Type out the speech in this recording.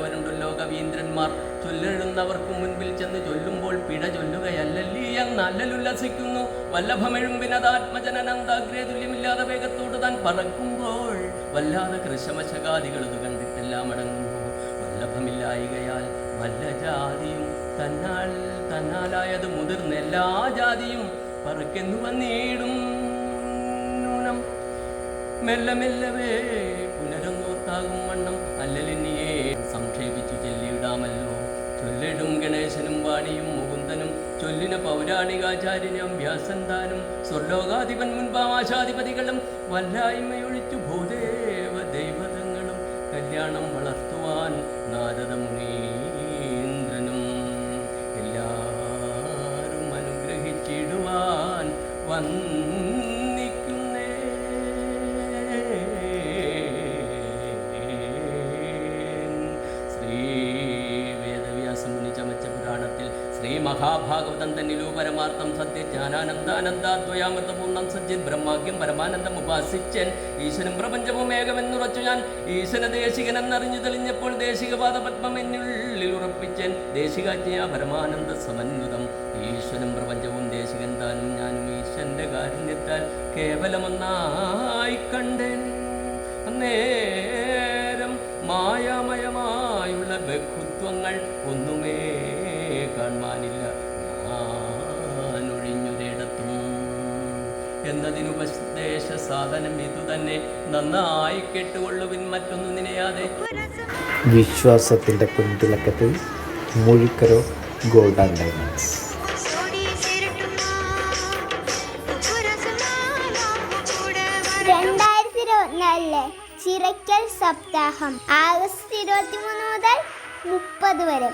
ചൊല്ലിച്ചവരുണ്ടല്ലോ കവീന്ദ്രന്മാർ. ചൊല്ലെഴുന്നവർക്ക് മുൻപിൽ ചെന്ന് ചൊല്ലുമ്പോൾ പിഴ ചൊല്ലുകയല്ലല്ലീ നല്ലുല്ലസിക്കുന്നു. വല്ലഭമെഴുമ്പിനതാത്മജനനന്ദാഗ്രേ തുല്യമില്ലാതെ വേഗത്തോട് താൻ പറക്കുമ്പോൾ വല്ലാതെ കൃശമശകാദികളത് കണ്ടിട്ടെല്ലാം അടങ്ങുന്നു. വല്ലഭമില്ലായികയാൽ വല്ല ജാതിയും തന്നാലായത് മുതിർന്ന എല്ലാ ജാതിയും പറക്കെന്നു വന്നിടും. നൂനം മെല്ലെ മെല്ലവേ പുനരൊന്നോർത്താകും വണ്ണം അല്ലലിനിയെ സംക്ഷേപിച്ചു ചൊല്ലിയിടാമല്ലോ. ചൊല്ലിടും ഗണേശനും വാണിയും മുകുന്ദനും ചൊല്ലിന പൗരാണികാചാര്യനും വ്യാസന്താനും സ്വർലോകാധിപൻ മുൻപാമാശാധിപതികളും വല്ലായ്മയൊഴിച്ചു ഭൂദേവ ദൈവതങ്ങളും കല്യാണം വളർത്തുവാൻ നാരദ മുനീന്ദ്രനും എല്ലാരും അനുഗ്രഹിച്ചിടുവാൻ വന്നിക്കുന്നേ. ശ്രീ വേദവ്യാസമുനി ചമച്ച പുരാണത്തിൽ ശ്രീ മഹാഭാഗവതം തന്നിലൂ പരമാർത്ഥം സത്യജ്ഞാനാനന്ദാനന്ദാദ്വയാമൃതപൂർണ്ണം സജ്ജിത് ബ്രഹ്മാഗ്യം പരമാനന്ദം ഉപാസിച്ചൻ ഈശ്വരം പ്രപഞ്ചവും ഏകമെന്നുറച്ചു ഞാൻ ഈശ്വര ദേശികനെന്നറിഞ്ഞു തെളിഞ്ഞപ്പോൾ ദേശികപാദപത്മം എന്നുള്ളിൽ ഉറപ്പിച്ചൻ ദേശികാജ്ഞയാ പരമാനന്ദ സമന്വിതം ഈശ്വരം പ്രപഞ്ചവും ദേശികൻ താനും ഞാനും ഈശ്വരന്റെ കാരുണ്യത്താൽ കേവലമൊന്നായി കണ്ടേൻ. അന്നേരം മായാമയമായുള്ള ബഹുത്വങ്ങൾ ഒന്നുമേ കാണുവാനില്ല ഞാനൊഴിഞ്ഞൊരിടത്തും എന്നതിനുപദേശ സാധനം ഇതുതന്നെ നന്നായി കേട്ടുകൊള്ളുവിൻ മറ്റൊന്നു നിനയാതെ. വിശ്വാസത്തിൻ്റെ കുന്തിളക്കത്തിൽ മുഴിക്കരോ ഗോൾഡ് ആൻഡ് ഡയമണ്ട്സ്. 2024 ചിറക്കൽ സപ്താഹം ആഗസ്റ്റ് 23 മുതൽ 30 വരെ.